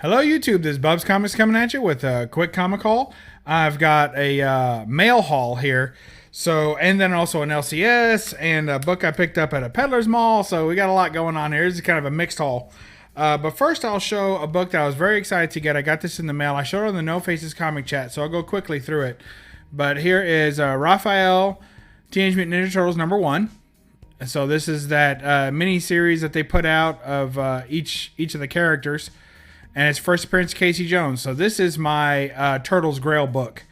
Hello YouTube, this is BUB'S Comics coming at you with a quick comic haul. I've got a mail haul here, and then also an LCS and a book I picked up at a peddler's mall, so we got a lot going on here. This is kind of a mixed haul. But first I'll show a book that I was very excited to get. I got this in the mail. I showed it on the No Faces comic chat, so I'll go quickly through it. But here is Raphael Teenage Mutant Ninja Turtles #1. So this is that mini series that they put out of each of the characters. And it's first appearance Casey Jones. So this is my Turtles Grail book,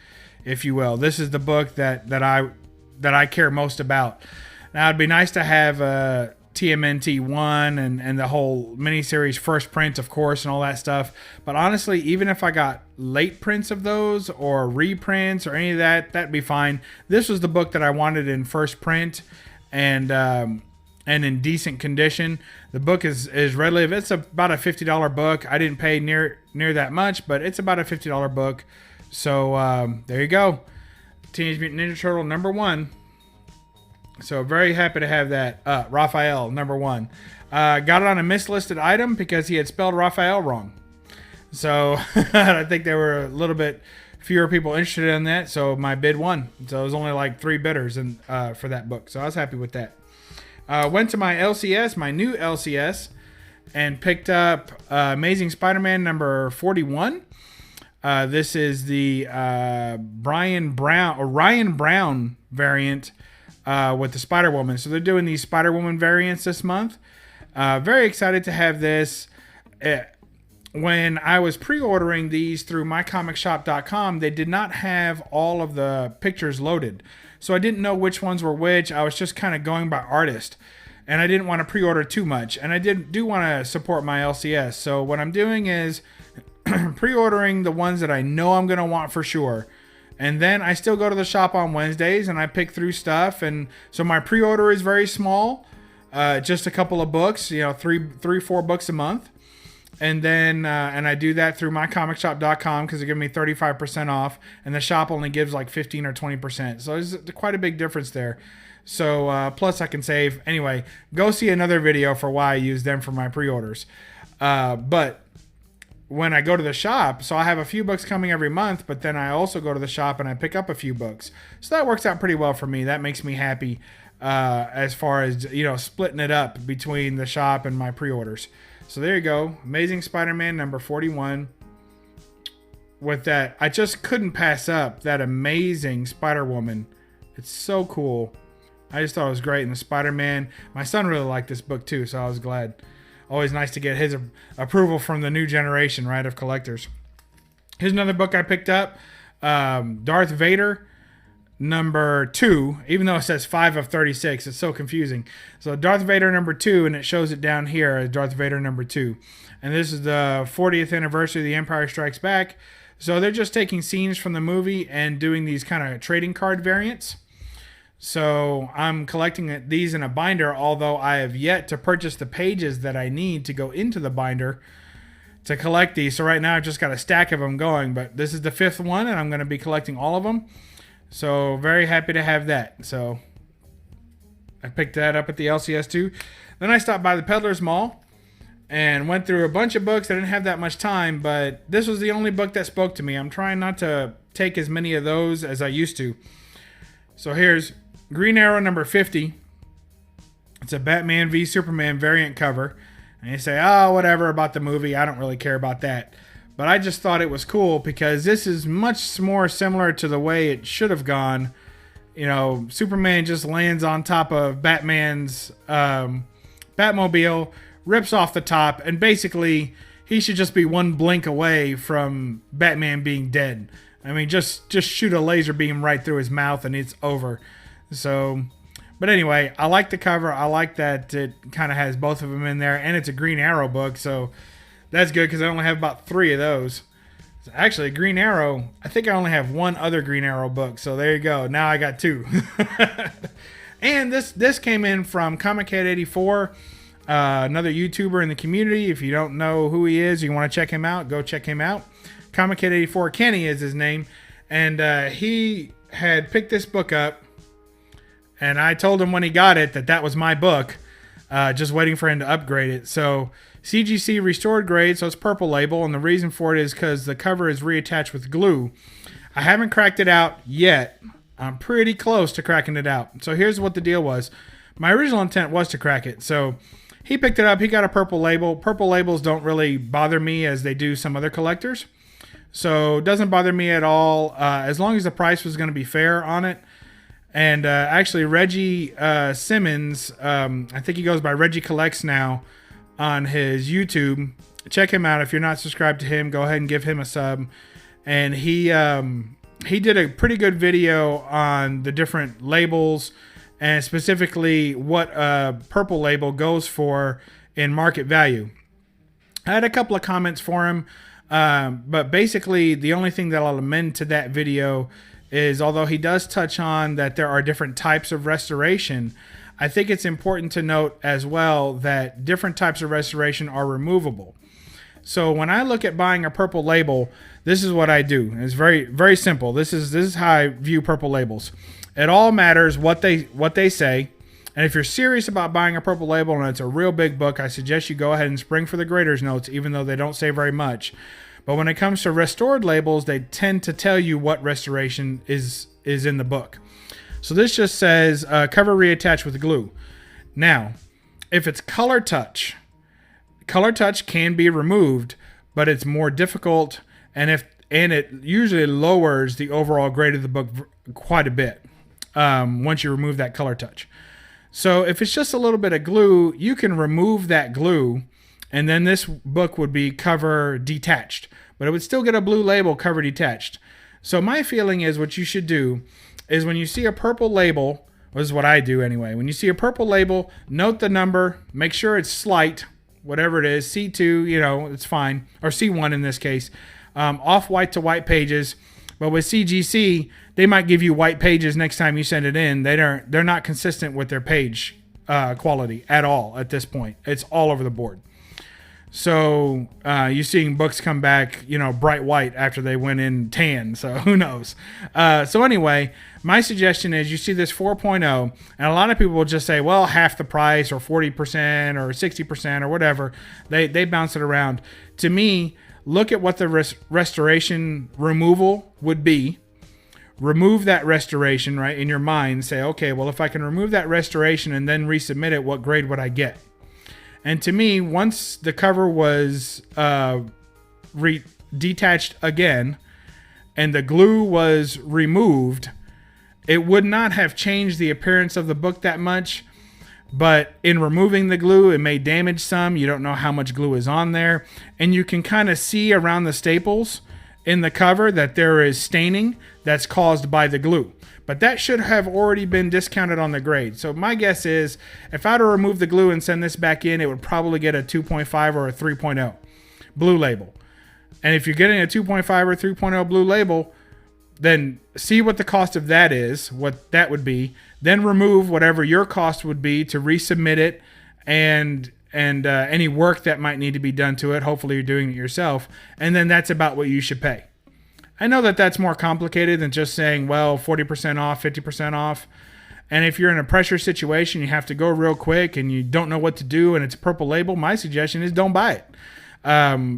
if you will. This is the book that I care most about. Now it'd be nice to have TMNT 1 and the whole miniseries first print, of course, and all that stuff. But honestly, even if I got late prints of those or reprints or any of that, that'd be fine. This was the book that I wanted in first print and in decent condition. The book is readily, it's about a $50 book. I didn't pay near that much, but it's about a $50 book. So there you go. Teenage Mutant Ninja Turtle #1. So very happy to have that. Raphael #1. Got it on a mislisted item because he had spelled Raphael wrong. So I think there were a little bit fewer people interested in that. So my bid won. So it was only like 3 bidders for that book. So I was happy with that. Went to my LCS, my new LCS, and picked up Amazing Spider-Man #41. This is the Ryan Brown variant with the Spider-Woman. So they're doing these Spider-Woman variants this month. Very excited to have this. When I was pre-ordering these through mycomicshop.com, they did not have all of the pictures loaded. So I didn't know which ones were which. I was just kind of going by artist. And I didn't want to pre-order too much. And I do want to support my LCS. So what I'm doing is pre-ordering the ones that I know I'm going to want for sure. And then I still go to the shop on Wednesdays and I pick through stuff. And so my pre-order is very small. Just a couple of books, you know, 4 books a month. And then and I do that through mycomicshop.com because they give me 35% off, and the shop only gives like 15 or 20%. So there's quite a big difference there. So plus I can save. Anyway, go see another video for why I use them for my pre-orders. But when I go to the shop, so I have a few books coming every month, but then I also go to the shop and I pick up a few books. So that works out pretty well for me. That makes me happy as far as, you know, splitting it up between the shop and my pre-orders. So there you go. Amazing Spider-Man #41. With that, I just couldn't pass up that amazing Spider-Woman. It's so cool. I just thought it was great. And the Spider-Man, my son really liked this book too, so I was glad. Always nice to get his approval from the new generation, right, of collectors. Here's another book I picked up. Darth Vader #2, even though it says 5 of 36, it's so confusing. So Darth Vader #2, and it shows it down here as Darth Vader #2. And this is the 40th anniversary of The Empire Strikes Back. So they're just taking scenes from the movie and doing these kind of trading card variants. So I'm collecting these in a binder, although I have yet to purchase the pages that I need to go into the binder to collect these. So right now I've just got a stack of them going, but this is the 5th one, and I'm going to be collecting all of them. So very happy to have that. So I picked that up at the LCS too. Then I stopped by the Peddler's Mall and went through a bunch of books. I didn't have that much time, but this was the only book that spoke to me. I'm trying not to take as many of those as I used to. So here's Green Arrow #50. It's a Batman v Superman variant cover. And you say, oh, whatever about the movie. I don't really care about that. But I just thought it was cool because this is much more similar to the way it should have gone. You know, Superman just lands on top of Batman's Batmobile, rips off the top, and basically he should just be one blink away from Batman being dead. I mean, just shoot a laser beam right through his mouth and it's over. So, but anyway, I like the cover. I like that it kind of has both of them in there, and it's a Green Arrow book, so that's good because I only have about 3 of those. So actually, Green Arrow, I think I only have 1 other Green Arrow book. So there you go. Now I got 2. And this came in from ComicCat84, another YouTuber in the community. If you don't know who he is, you want to check him out, go check him out. ComicCat84, Kenny is his name. And he had picked this book up. And I told him when he got it that was my book. just waiting for him to upgrade it. So CGC restored grade, so it's purple label, and the reason for it is because the cover is reattached with glue. I haven't cracked it out yet. I'm pretty close to cracking it out. So here's what the deal was. My original intent was to crack it. So he picked it up. He got a purple label. Purple labels don't really bother me as they do some other collectors. So it doesn't bother me at all as long as the price was going to be fair on it. And actually, Reggie Simmons, I think he goes by Reggie Collects now on his YouTube. Check him out. If you're not subscribed to him, go ahead and give him a sub. And he did a pretty good video on the different labels and specifically what a purple label goes for in market value. I had a couple of comments for him, but basically the only thing that I'll amend to that video is, although he does touch on that there are different types of restoration, I think it's important to note as well that different types of restoration are removable. So when I look at buying a purple label, this is what I do. It's very, very simple. This is how I view purple labels. It all matters what they say. And if you're serious about buying a purple label and it's a real big book, I suggest you go ahead and spring for the grader's notes, even though they don't say very much. But when it comes to restored labels, they tend to tell you what restoration is in the book. So this just says cover reattached with glue. Now, if it's color touch can be removed, but it's more difficult, and it usually lowers the overall grade of the book quite a bit once you remove that color touch. So if it's just a little bit of glue, you can remove that glue, and then this book would be cover detached, but it would still get a blue label, cover detached. So my feeling is what you should do is when you see a purple label, this is what I do anyway, when you see a purple label, note the number, make sure it's slight, whatever it is, C2, it's fine, or C1 in this case, off-white to white pages. But with CGC, they might give you white pages next time you send it in. They're not consistent with their page quality at all at this point. It's all over the board. So you're seeing books come back, bright white after they went in tan. So who knows? So anyway, my suggestion is you see this 4.0, and a lot of people will just say, well, half the price or 40% or 60% or whatever. They bounce it around. To me, look at what the restoration removal would be. Remove that restoration, right, in your mind. Say, okay, well, if I can remove that restoration and then resubmit it, what grade would I get? And to me, once the cover was detached again and the glue was removed, it would not have changed the appearance of the book that much. But in removing the glue, it may damage some. You don't know how much glue is on there. And you can kind of see around the staples in the cover that there is staining that's caused by the glue. But that should have already been discounted on the grade. So my guess is if I were to remove the glue and send this back in, it would probably get a 2.5 or a 3.0 blue label. And if you're getting a 2.5 or 3.0 blue label, then see what the cost of that is, what that would be. Then remove whatever your cost would be to resubmit it and any work that might need to be done to it. Hopefully you're doing it yourself. And then that's about what you should pay. I know that that's more complicated than just saying, well, 40% off, 50% off. And if you're in a pressure situation, you have to go real quick and you don't know what to do and it's a purple label, my suggestion is don't buy it.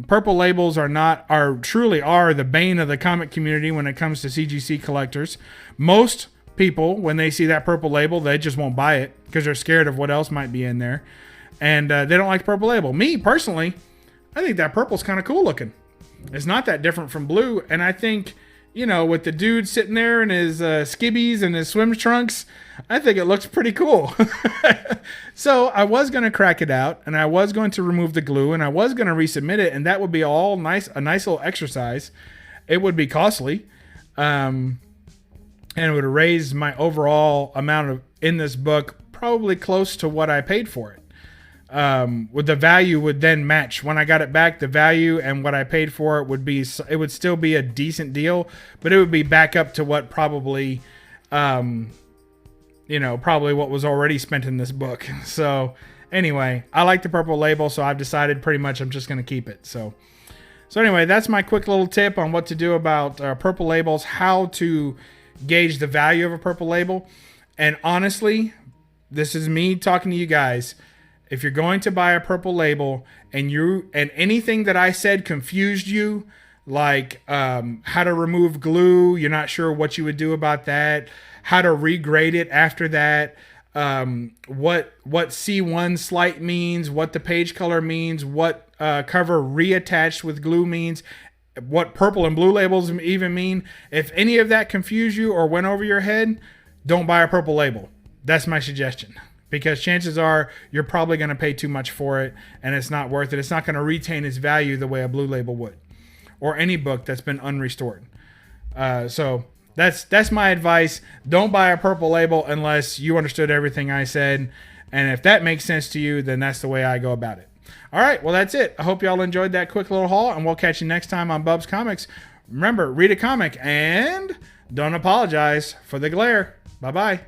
Purple labels are truly the bane of the comic community when it comes to CGC collectors. Most people, when they see that purple label, they just won't buy it because they're scared of what else might be in there. And they don't like the purple label. Me, personally, I think that purple's kind of cool looking. It's not that different from blue. And I think, with the dude sitting there in his skibbies and his swim trunks, I think it looks pretty cool. So I was going to crack it out, and I was going to remove the glue, and I was going to resubmit it, and that would be a nice little exercise. It would be costly. And it would raise my overall amount in this book probably close to what I paid for it. With the value would then match when I got it back. The value and what I paid for it would still be a decent deal, but it would be back up to what probably what was already spent in this book. So anyway, I like the purple label, so I've decided pretty much I'm just going to keep it. So anyway, that's my quick little tip on what to do about purple labels, how to gauge the value of a purple label. And honestly, this is me talking to you guys. if you're going to buy a purple label and anything that I said confused you, like how to remove glue, you're not sure what you would do about that, how to regrade it after that, what C1 slight means, what the page color means, what cover reattached with glue means, what purple and blue labels even mean. If any of that confused you or went over your head, don't buy a purple label. That's my suggestion, because chances are you're probably going to pay too much for it and it's not worth it. It's not going to retain its value the way a blue label would, or any book that's been unrestored. So that's my advice. Don't buy a purple label unless you understood everything I said. And if that makes sense to you, then that's the way I go about it. All right, well, that's it. I hope y'all enjoyed that quick little haul, and we'll catch you next time on BUB'S Comics. Remember, read a comic and don't apologize for the glare. Bye-bye.